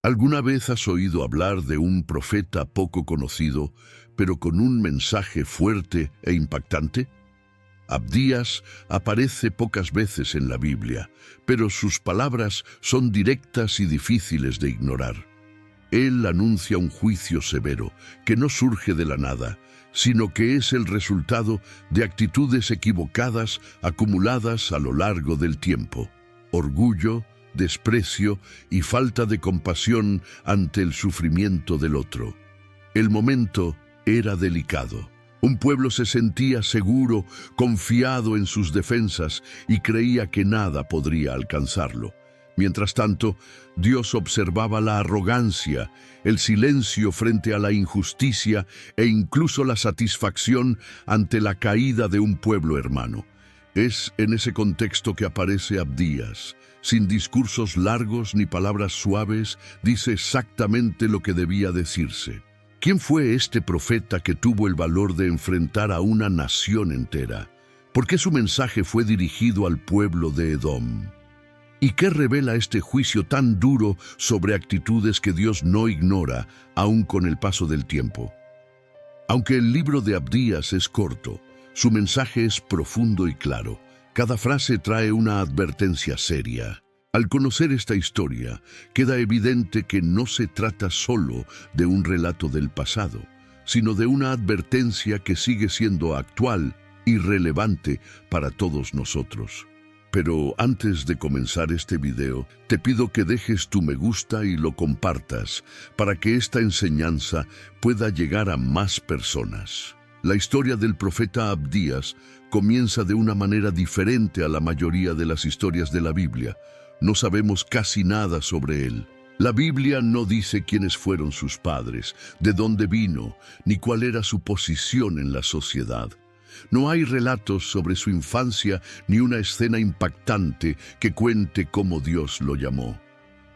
¿Alguna vez has oído hablar de un profeta poco conocido, pero con un mensaje fuerte e impactante? Abdías aparece pocas veces en la Biblia, pero sus palabras son directas y difíciles de ignorar. Él anuncia un juicio severo que no surge de la nada, sino que es el resultado de actitudes equivocadas acumuladas a lo largo del tiempo. Orgullo, desprecio y falta de compasión ante el sufrimiento del otro. El momento era delicado. Un pueblo se sentía seguro, confiado en sus defensas y creía que nada podría alcanzarlo. Mientras tanto, Dios observaba la arrogancia, el silencio frente a la injusticia e incluso la satisfacción ante la caída de un pueblo hermano. Es en ese contexto que aparece Abdías. Sin discursos largos ni palabras suaves, dice exactamente lo que debía decirse. ¿Quién fue este profeta que tuvo el valor de enfrentar a una nación entera? ¿Por qué su mensaje fue dirigido al pueblo de Edom? ¿Y qué revela este juicio tan duro sobre actitudes que Dios no ignora, aun con el paso del tiempo? Aunque el libro de Abdías es corto, su mensaje es profundo y claro. Cada frase trae una advertencia seria. Al conocer esta historia, queda evidente que no se trata solo de un relato del pasado, sino de una advertencia que sigue siendo actual y relevante para todos nosotros. Pero antes de comenzar este video, te pido que dejes tu me gusta y lo compartas para que esta enseñanza pueda llegar a más personas. La historia del profeta Abdías comienza de una manera diferente a la mayoría de las historias de la Biblia. No sabemos casi nada sobre él. La Biblia no dice quiénes fueron sus padres, de dónde vino, ni cuál era su posición en la sociedad. No hay relatos sobre su infancia ni una escena impactante que cuente cómo Dios lo llamó.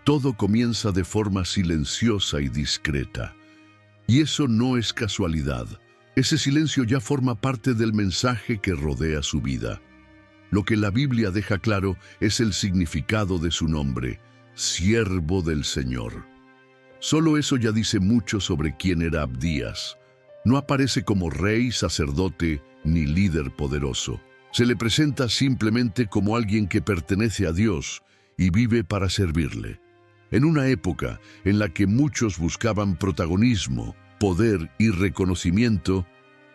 Todo comienza de forma silenciosa y discreta. Y eso no es casualidad. Ese silencio ya forma parte del mensaje que rodea su vida. Lo que la Biblia deja claro es el significado de su nombre, siervo del Señor. Solo eso ya dice mucho sobre quién era Abdías. No aparece como rey, sacerdote ni líder poderoso. Se le presenta simplemente como alguien que pertenece a Dios y vive para servirle. En una época en la que muchos buscaban protagonismo, poder y reconocimiento,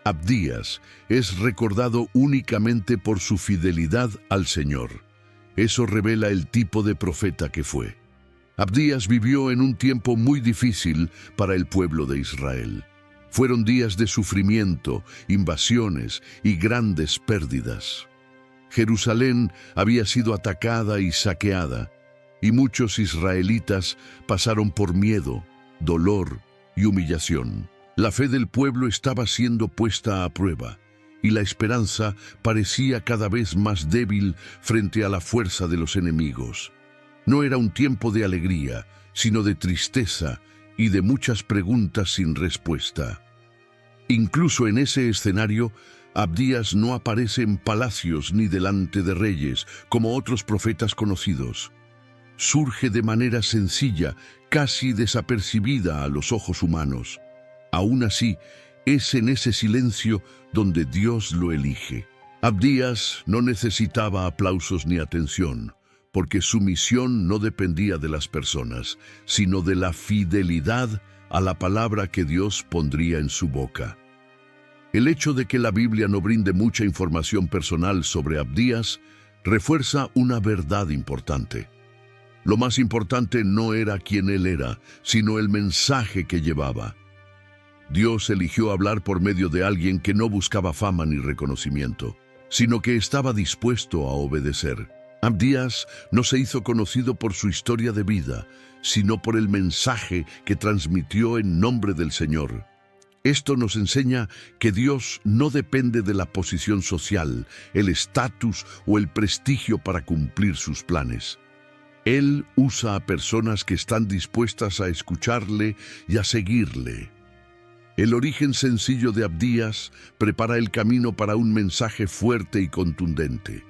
Abdías es recordado únicamente por su fidelidad al Señor. Eso revela el tipo de profeta que fue. Abdías vivió en un tiempo muy difícil para el pueblo de Israel. Fueron días de sufrimiento, invasiones y grandes pérdidas. Jerusalén había sido atacada y saqueada, y muchos israelitas pasaron por miedo, dolor y humillación. La fe del pueblo estaba siendo puesta a prueba, y la esperanza parecía cada vez más débil frente a la fuerza de los enemigos. No era un tiempo de alegría, sino de tristeza y de muchas preguntas sin respuesta. Incluso en ese escenario, Abdías no aparece en palacios ni delante de reyes, como otros profetas conocidos. Surge de manera sencilla, casi desapercibida a los ojos humanos. Aún así, es en ese silencio donde Dios lo elige. Abdías no necesitaba aplausos ni atención, porque su misión no dependía de las personas, sino de la fidelidad a la palabra que Dios pondría en su boca. El hecho de que la Biblia no brinde mucha información personal sobre Abdías refuerza una verdad importante. Lo más importante no era quién él era, sino el mensaje que llevaba. Dios eligió hablar por medio de alguien que no buscaba fama ni reconocimiento, sino que estaba dispuesto a obedecer. Abdías no se hizo conocido por su historia de vida, sino por el mensaje que transmitió en nombre del Señor. Esto nos enseña que Dios no depende de la posición social, el estatus o el prestigio para cumplir sus planes. Él usa a personas que están dispuestas a escucharle y a seguirle. El origen sencillo de Abdías prepara el camino para un mensaje fuerte y contundente.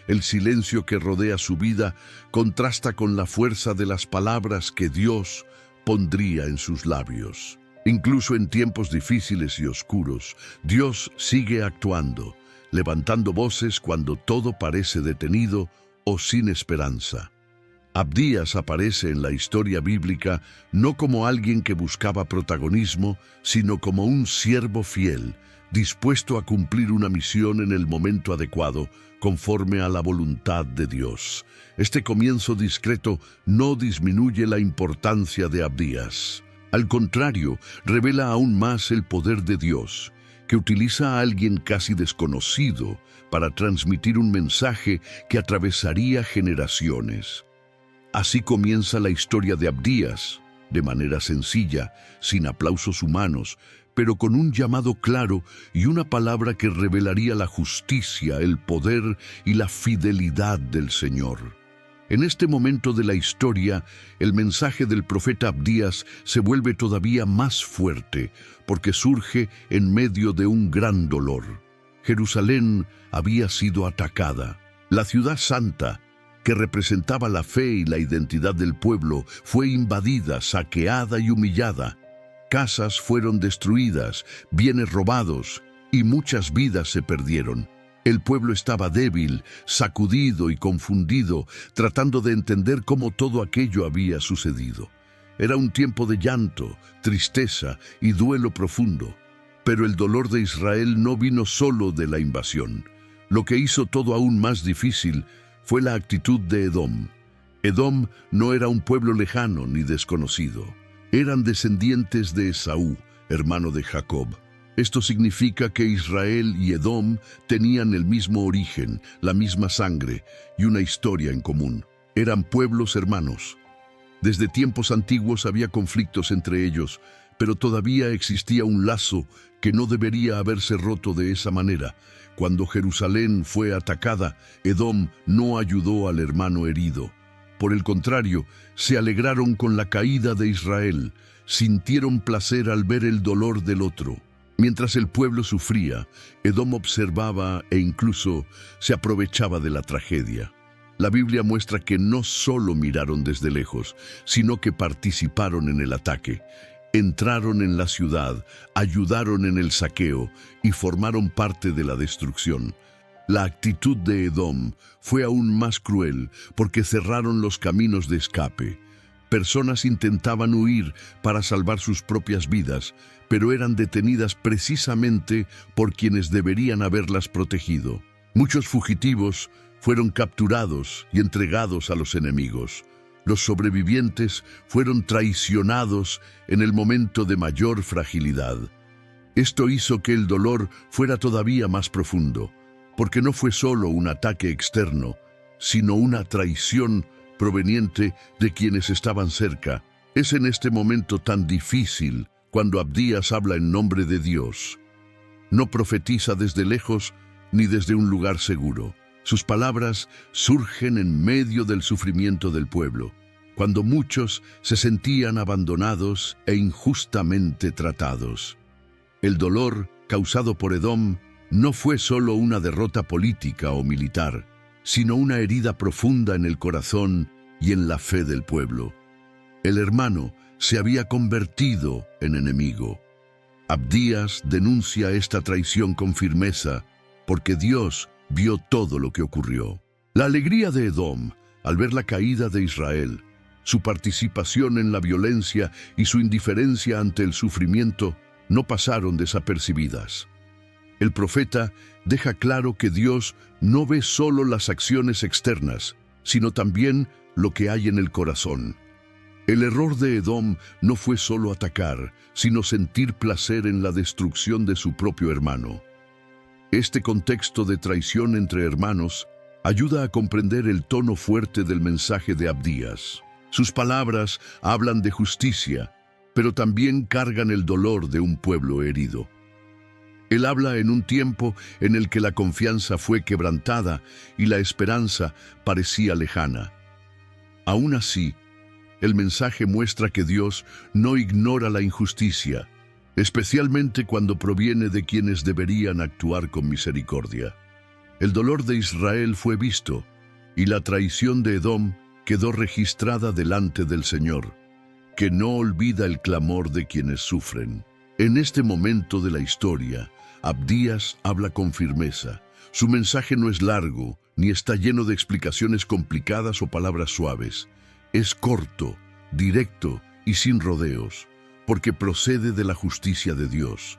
El silencio que rodea su vida contrasta con la fuerza de las palabras que Dios, pondría en sus labios. Incluso en tiempos difíciles y oscuros, Dios sigue actuando, levantando voces cuando todo parece detenido o sin esperanza. Abdías aparece en la historia bíblica no como alguien que buscaba protagonismo, sino como un siervo fiel, dispuesto a cumplir una misión en el momento adecuado, conforme a la voluntad de Dios. Este comienzo discreto no disminuye la importancia de Abdías. Al contrario, revela aún más el poder de Dios, que utiliza a alguien casi desconocido para transmitir un mensaje que atravesaría generaciones. Así comienza la historia de Abdías, de manera sencilla, sin aplausos humanos, pero con un llamado claro y una palabra que revelaría la justicia, el poder y la fidelidad del Señor. En este momento de la historia, el mensaje del profeta Abdías se vuelve todavía más fuerte, porque surge en medio de un gran dolor. Jerusalén había sido atacada. La ciudad santa, que representaba la fe y la identidad del pueblo, fue invadida, saqueada y humillada. Casas fueron destruidas, bienes robados, y muchas vidas se perdieron. El pueblo estaba débil, sacudido y confundido, tratando de entender cómo todo aquello había sucedido. Era un tiempo de llanto, tristeza y duelo profundo. Pero el dolor de Israel no vino solo de la invasión. Lo que hizo todo aún más difícil fue la actitud de Edom. Edom no era un pueblo lejano ni desconocido. Eran descendientes de Esaú, hermano de Jacob. Esto significa que Israel y Edom tenían el mismo origen, la misma sangre y una historia en común. Eran pueblos hermanos. Desde tiempos antiguos había conflictos entre ellos, pero todavía existía un lazo que no debería haberse roto de esa manera. Cuando Jerusalén fue atacada, Edom no ayudó al hermano herido. Por el contrario, se alegraron con la caída de Israel, sintieron placer al ver el dolor del otro. Mientras el pueblo sufría, Edom observaba e incluso se aprovechaba de la tragedia. La Biblia muestra que no solo miraron desde lejos, sino que participaron en el ataque. Entraron en la ciudad, ayudaron en el saqueo y formaron parte de la destrucción. La actitud de Edom fue aún más cruel porque cerraron los caminos de escape. Personas intentaban huir para salvar sus propias vidas, pero eran detenidas precisamente por quienes deberían haberlas protegido. Muchos fugitivos fueron capturados y entregados a los enemigos. Los sobrevivientes fueron traicionados en el momento de mayor fragilidad. Esto hizo que el dolor fuera todavía más profundo, porque no fue solo un ataque externo, sino una traición proveniente de quienes estaban cerca. Es en este momento tan difícil cuando Abdías habla en nombre de Dios. No profetiza desde lejos ni desde un lugar seguro. Sus palabras surgen en medio del sufrimiento del pueblo, cuando muchos se sentían abandonados e injustamente tratados. El dolor causado por Edom no fue solo una derrota política o militar, sino una herida profunda en el corazón y en la fe del pueblo. El hermano se había convertido en enemigo. Abdías denuncia esta traición con firmeza, porque Dios vio todo lo que ocurrió. La alegría de Edom al ver la caída de Israel, su participación en la violencia y su indiferencia ante el sufrimiento no pasaron desapercibidas. El profeta deja claro que Dios no ve solo las acciones externas, sino también lo que hay en el corazón. El error de Edom no fue solo atacar, sino sentir placer en la destrucción de su propio hermano. Este contexto de traición entre hermanos ayuda a comprender el tono fuerte del mensaje de Abdías. Sus palabras hablan de justicia, pero también cargan el dolor de un pueblo herido. Él habla en un tiempo en el que la confianza fue quebrantada y la esperanza parecía lejana. Aún así, el mensaje muestra que Dios no ignora la injusticia, especialmente cuando proviene de quienes deberían actuar con misericordia. El dolor de Israel fue visto, y la traición de Edom quedó registrada delante del Señor. que no olvida el clamor de quienes sufren. En este momento de la historia, Abdías habla con firmeza. Su mensaje no es largo, ni está lleno de explicaciones complicadas o palabras suaves. Es corto, directo y sin rodeos, porque procede de la justicia de Dios.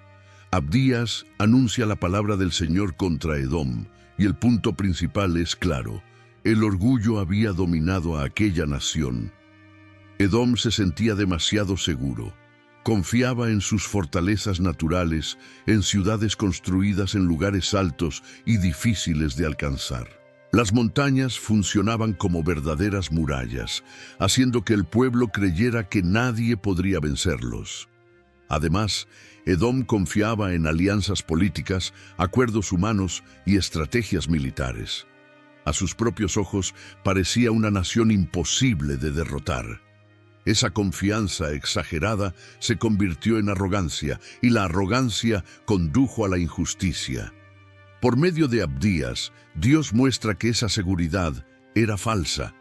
Abdías anuncia la palabra del Señor contra Edom, y el punto principal es claro: el orgullo había dominado a aquella nación. Edom se sentía demasiado seguro. Confiaba en sus fortalezas naturales, en ciudades construidas en lugares altos y difíciles de alcanzar. Las montañas funcionaban como verdaderas murallas, haciendo que el pueblo creyera que nadie podría vencerlos. Además, Edom confiaba en alianzas políticas, acuerdos humanos y estrategias militares. A sus propios ojos parecía una nación imposible de derrotar. Esa confianza exagerada se convirtió en arrogancia, y la arrogancia condujo a la injusticia. Por medio de Abdías, Dios muestra que esa seguridad era falsa.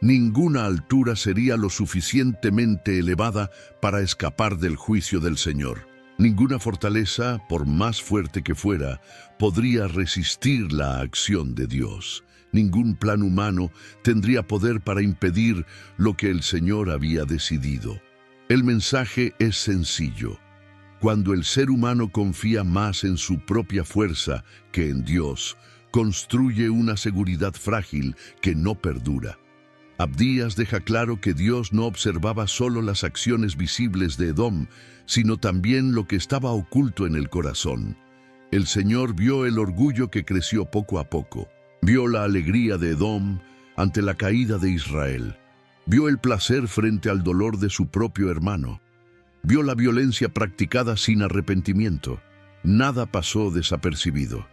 Ninguna altura sería lo suficientemente elevada para escapar del juicio del Señor. Ninguna fortaleza, por más fuerte que fuera, podría resistir la acción de Dios. Ningún plan humano tendría poder para impedir lo que el Señor había decidido. El mensaje es sencillo. Cuando el ser humano confía más en su propia fuerza que en Dios, construye una seguridad frágil que no perdura. Abdías deja claro que Dios no observaba solo las acciones visibles de Edom, sino también lo que estaba oculto en el corazón. El Señor vio el orgullo que creció poco a poco. Vio la alegría de Edom ante la caída de Israel. Vio el placer frente al dolor de su propio hermano. Vio la violencia practicada sin arrepentimiento. Nada pasó desapercibido.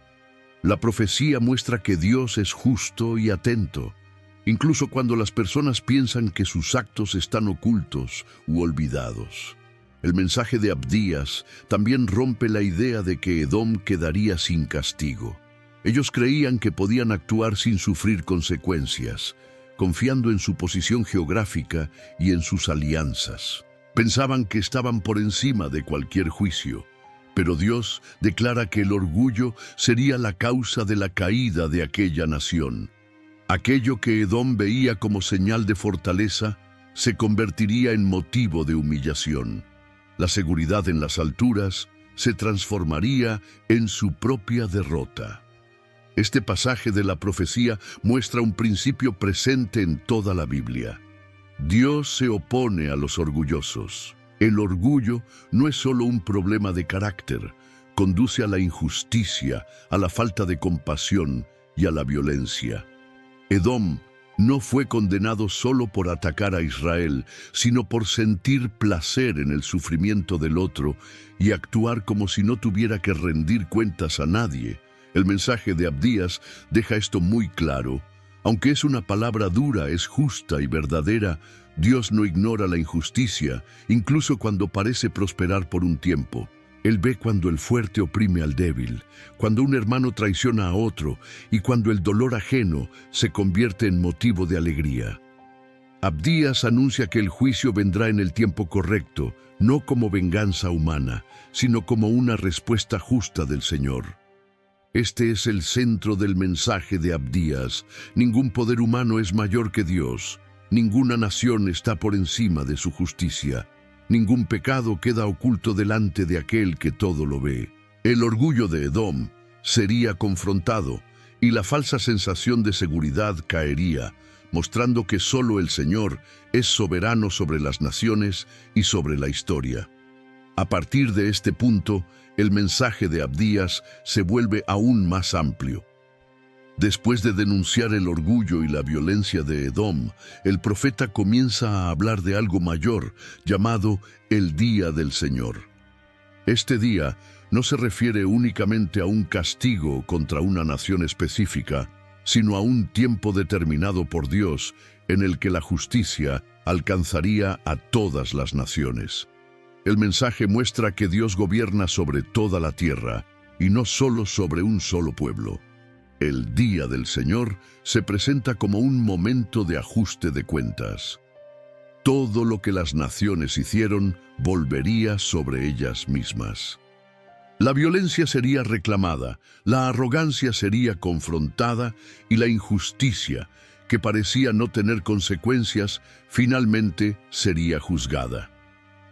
La profecía muestra que Dios es justo y atento, incluso cuando las personas piensan que sus actos están ocultos u olvidados. El mensaje de Abdías también rompe la idea de que Edom quedaría sin castigo. Ellos creían que podían actuar sin sufrir consecuencias, confiando en su posición geográfica y en sus alianzas. Pensaban que estaban por encima de cualquier juicio, pero Dios declara que el orgullo sería la causa de la caída de aquella nación. Aquello que Edom veía como señal de fortaleza se convertiría en motivo de humillación. La seguridad en las alturas se transformaría en su propia derrota. Este pasaje de la profecía muestra un principio presente en toda la Biblia. Dios se opone a los orgullosos. El orgullo no es solo un problema de carácter, conduce a la injusticia, a la falta de compasión y a la violencia. Edom no fue condenado solo por atacar a Israel, sino por sentir placer en el sufrimiento del otro y actuar como si no tuviera que rendir cuentas a nadie. El mensaje de Abdías deja esto muy claro. Aunque es una palabra dura, es justa y verdadera. Dios no ignora la injusticia, incluso cuando parece prosperar por un tiempo. Él ve cuando el fuerte oprime al débil, cuando un hermano traiciona a otro y cuando el dolor ajeno se convierte en motivo de alegría. Abdías anuncia que el juicio vendrá en el tiempo correcto, no como venganza humana, sino como una respuesta justa del Señor. Este es el centro del mensaje de Abdías. Ningún poder humano es mayor que Dios. Ninguna nación está por encima de su justicia. Ningún pecado queda oculto delante de aquel que todo lo ve. El orgullo de Edom sería confrontado y la falsa sensación de seguridad caería, mostrando que solo el Señor es soberano sobre las naciones y sobre la historia. A partir de este punto, el mensaje de Abdías se vuelve aún más amplio. Después de denunciar el orgullo y la violencia de Edom, el profeta comienza a hablar de algo mayor, llamado el Día del Señor. Este día no se refiere únicamente a un castigo contra una nación específica, sino a un tiempo determinado por Dios en el que la justicia alcanzaría a todas las naciones. El mensaje muestra que Dios gobierna sobre toda la tierra y no solo sobre un solo pueblo. El Día del Señor se presenta como un momento de ajuste de cuentas. todo lo que las naciones hicieron volvería sobre ellas mismas. La violencia sería reclamada, la arrogancia sería confrontada y la injusticia, que parecía no tener consecuencias, finalmente sería juzgada.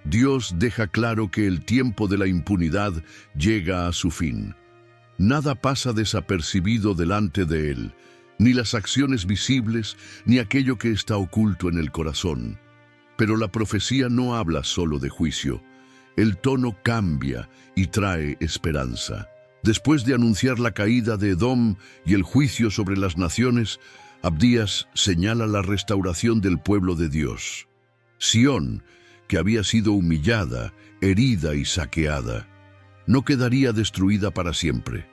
Dios deja claro que el tiempo de la impunidad llega a su fin. Nada pasa desapercibido delante de Él, ni las acciones visibles, ni aquello que está oculto en el corazón. Pero la profecía no habla solo de juicio. El tono cambia y trae esperanza. Después de anunciar la caída de Edom y el juicio sobre las naciones, Abdías señala la restauración del pueblo de Dios. Sión, que había sido humillada, herida y saqueada, no quedaría destruida para siempre.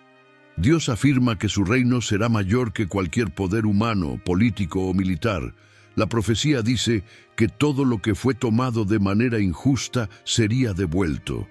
Dios afirma que su reino será mayor que cualquier poder humano, político o militar. La profecía dice que todo lo que fue tomado de manera injusta sería devuelto.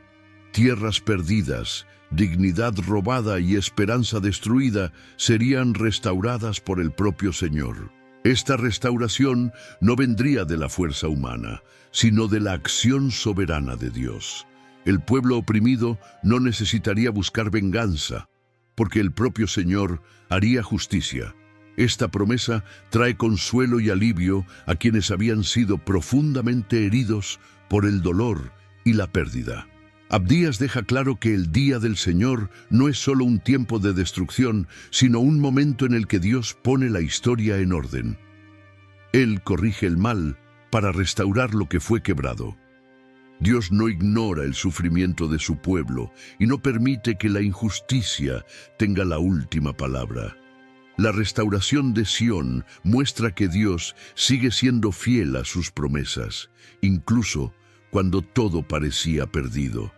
Tierras perdidas, dignidad robada y esperanza destruida serían restauradas por el propio Señor. Esta restauración no vendría de la fuerza humana, sino de la acción soberana de Dios. El pueblo oprimido no necesitaría buscar venganza, porque el propio Señor haría justicia. Esta promesa trae consuelo y alivio a quienes habían sido profundamente heridos por el dolor y la pérdida. Abdías deja claro que el día del Señor no es solo un tiempo de destrucción, sino un momento en el que Dios pone la historia en orden. Él corrige el mal para restaurar lo que fue quebrado. Dios no ignora el sufrimiento de su pueblo y no permite que la injusticia tenga la última palabra. La restauración de Sión muestra que Dios sigue siendo fiel a sus promesas, incluso cuando todo parecía perdido.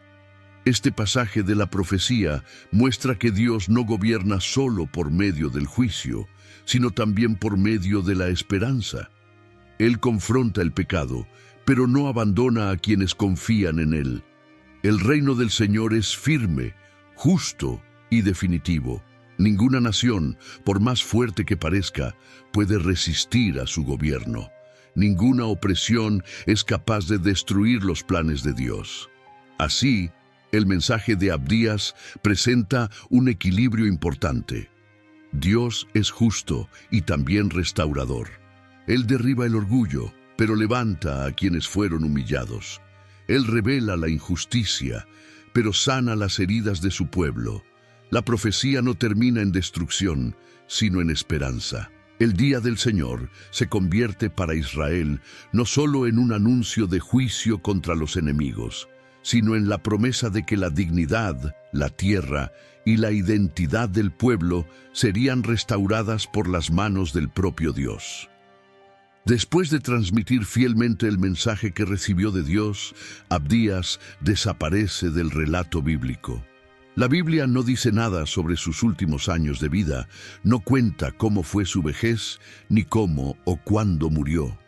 Este pasaje de la profecía muestra que Dios no gobierna solo por medio del juicio, sino también por medio de la esperanza. Él confronta el pecado, pero no abandona a quienes confían en Él. El reino del Señor es firme, justo y definitivo. Ninguna nación, por más fuerte que parezca, puede resistir a su gobierno. Ninguna opresión es capaz de destruir los planes de Dios. Así, el mensaje de Abdías presenta un equilibrio importante. Dios es justo y también restaurador. Él derriba el orgullo, pero levanta a quienes fueron humillados. Él revela la injusticia, pero sana las heridas de su pueblo. La profecía no termina en destrucción, sino en esperanza. El día del Señor se convierte para Israel no solo en un anuncio de juicio contra los enemigos, sino en la promesa de que la dignidad, la tierra y la identidad del pueblo serían restauradas por las manos del propio Dios. Después de transmitir fielmente el mensaje que recibió de Dios, Abdías desaparece del relato bíblico. La Biblia no dice nada sobre sus últimos años de vida, no cuenta cómo fue su vejez, ni cómo o cuándo murió.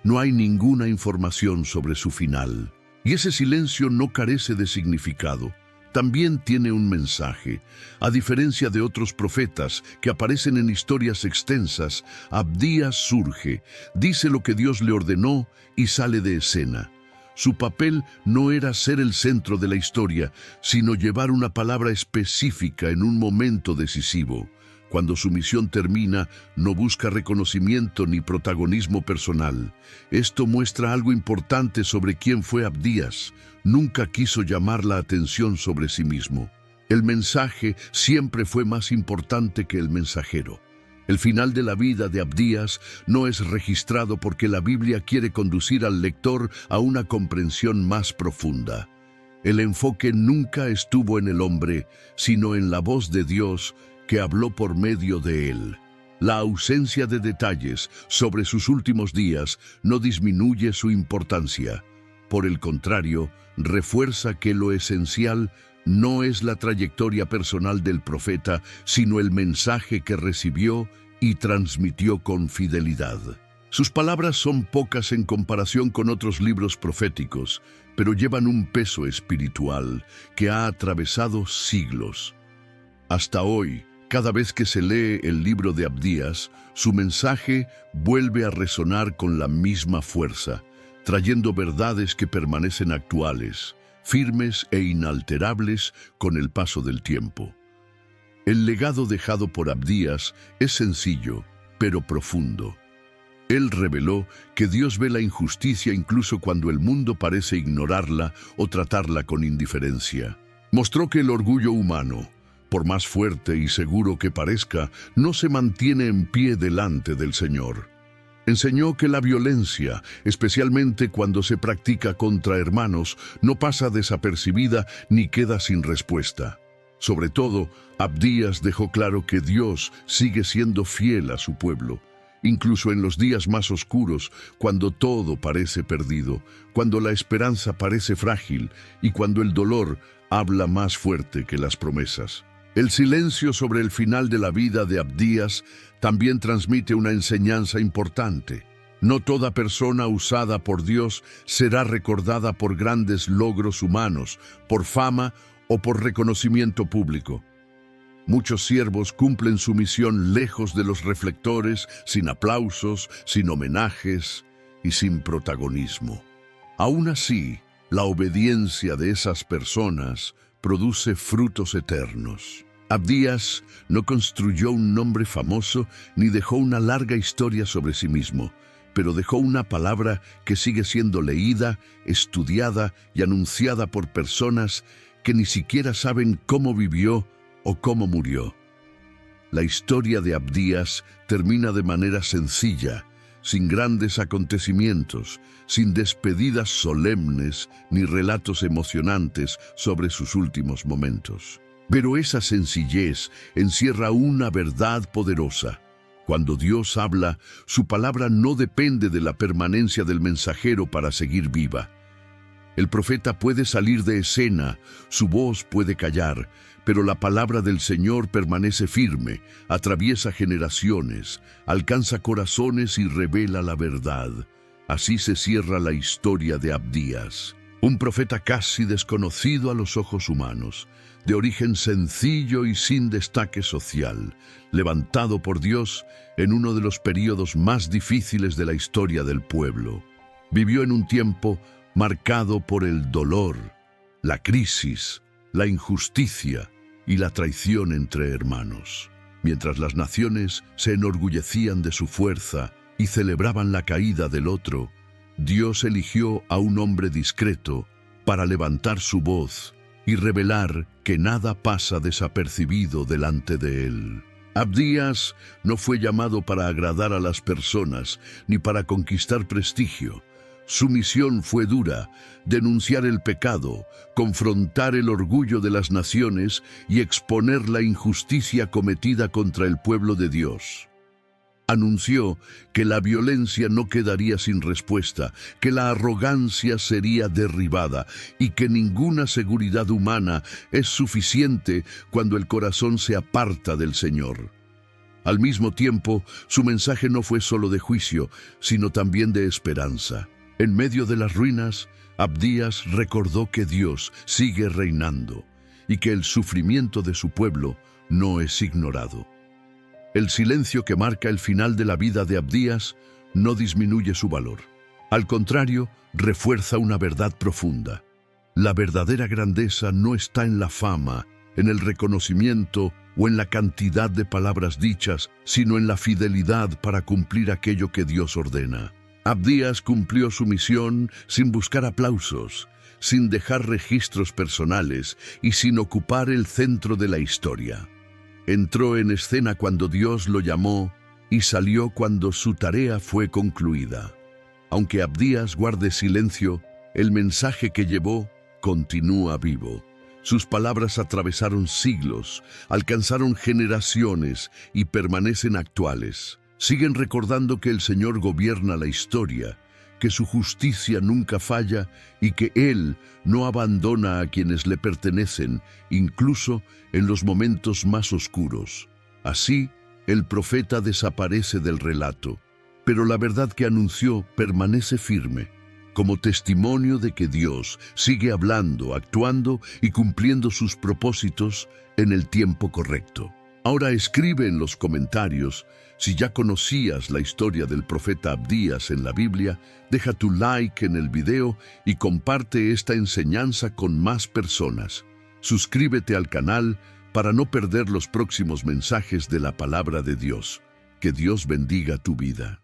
No hay ninguna información sobre su final. Y ese silencio no carece de significado. También tiene un mensaje. A diferencia de otros profetas que aparecen en historias extensas, Abdías surge, dice lo que Dios le ordenó y sale de escena. Su papel no era ser el centro de la historia, sino llevar una palabra específica en un momento decisivo. Cuando su misión termina, no busca reconocimiento ni protagonismo personal. Esto muestra algo importante sobre quién fue Abdías. Nunca quiso llamar la atención sobre sí mismo. El mensaje siempre fue más importante que el mensajero. El final de la vida de Abdías no es registrado porque la Biblia quiere conducir al lector a una comprensión más profunda. El enfoque nunca estuvo en el hombre, sino en la voz de Dios que habló por medio de él. La ausencia de detalles sobre sus últimos días no disminuye su importancia. Por el contrario, refuerza que lo esencial no es la trayectoria personal del profeta, sino el mensaje que recibió y transmitió con fidelidad. Sus palabras son pocas en comparación con otros libros proféticos, pero llevan un peso espiritual que ha atravesado siglos. Hasta hoy, cada vez que se lee el libro de Abdías, su mensaje vuelve a resonar con la misma fuerza, trayendo verdades que permanecen actuales, firmes e inalterables con el paso del tiempo. El legado dejado por Abdías es sencillo, pero profundo. Él reveló que Dios ve la injusticia incluso cuando el mundo parece ignorarla o tratarla con indiferencia. Mostró que el orgullo humano, por más fuerte y seguro que parezca, no se mantiene en pie delante del Señor. Enseñó que la violencia, especialmente cuando se practica contra hermanos, no pasa desapercibida ni queda sin respuesta. Sobre todo, Abdías dejó claro que Dios sigue siendo fiel a su pueblo, incluso en los días más oscuros, cuando todo parece perdido, cuando la esperanza parece frágil y cuando el dolor habla más fuerte que las promesas. El silencio sobre el final de la vida de Abdías también transmite una enseñanza importante. No toda persona usada por Dios será recordada por grandes logros humanos, por fama o por reconocimiento público. Muchos siervos cumplen su misión lejos de los reflectores, sin aplausos, sin homenajes y sin protagonismo. Aún así, la obediencia de esas personas produce frutos eternos. Abdías no construyó un nombre famoso ni dejó una larga historia sobre sí mismo, pero dejó una palabra que sigue siendo leída, estudiada y anunciada por personas que ni siquiera saben cómo vivió o cómo murió. La historia de Abdías termina de manera sencilla, sin grandes acontecimientos, sin despedidas solemnes ni relatos emocionantes sobre sus últimos momentos. Pero esa sencillez encierra una verdad poderosa. Cuando Dios habla, su palabra no depende de la permanencia del mensajero para seguir viva. El profeta puede salir de escena, su voz puede callar, pero la palabra del Señor permanece firme, atraviesa generaciones, alcanza corazones y revela la verdad. Así se cierra la historia de Abdías, un profeta casi desconocido a los ojos humanos, de origen sencillo y sin destaque social, levantado por Dios en uno de los períodos más difíciles de la historia del pueblo. Vivió en un tiempo marcado por el dolor, la crisis, la injusticia y la traición entre hermanos. Mientras las naciones se enorgullecían de su fuerza y celebraban la caída del otro, Dios eligió a un hombre discreto para levantar su voz y revelar que nada pasa desapercibido delante de él. Abdías no fue llamado para agradar a las personas ni para conquistar prestigio. Su misión fue dura: denunciar el pecado, confrontar el orgullo de las naciones y exponer la injusticia cometida contra el pueblo de Dios. Anunció que la violencia no quedaría sin respuesta, que la arrogancia sería derribada y que ninguna seguridad humana es suficiente cuando el corazón se aparta del Señor. Al mismo tiempo, su mensaje no fue solo de juicio, sino también de esperanza. En medio de las ruinas, Abdías recordó que Dios sigue reinando y que el sufrimiento de su pueblo no es ignorado. El silencio que marca el final de la vida de Abdías no disminuye su valor. Al contrario, refuerza una verdad profunda. La verdadera grandeza no está en la fama, en el reconocimiento o en la cantidad de palabras dichas, sino en la fidelidad para cumplir aquello que Dios ordena. Abdías cumplió su misión sin buscar aplausos, sin dejar registros personales y sin ocupar el centro de la historia. Entró en escena cuando Dios lo llamó y salió cuando su tarea fue concluida. Aunque Abdías guarde silencio, el mensaje que llevó continúa vivo. Sus palabras atravesaron siglos, alcanzaron generaciones y permanecen actuales. Siguen recordando que el Señor gobierna la historia, que su justicia nunca falla y que Él no abandona a quienes le pertenecen, incluso en los momentos más oscuros. Así, el profeta desaparece del relato, pero la verdad que anunció permanece firme, como testimonio de que Dios sigue hablando, actuando y cumpliendo sus propósitos en el tiempo correcto. Ahora escribe en los comentarios si ya conocías la historia del profeta Abdías en la Biblia, deja tu like en el video y comparte esta enseñanza con más personas. Suscríbete al canal para no perder los próximos mensajes de la palabra de Dios. Que Dios bendiga tu vida.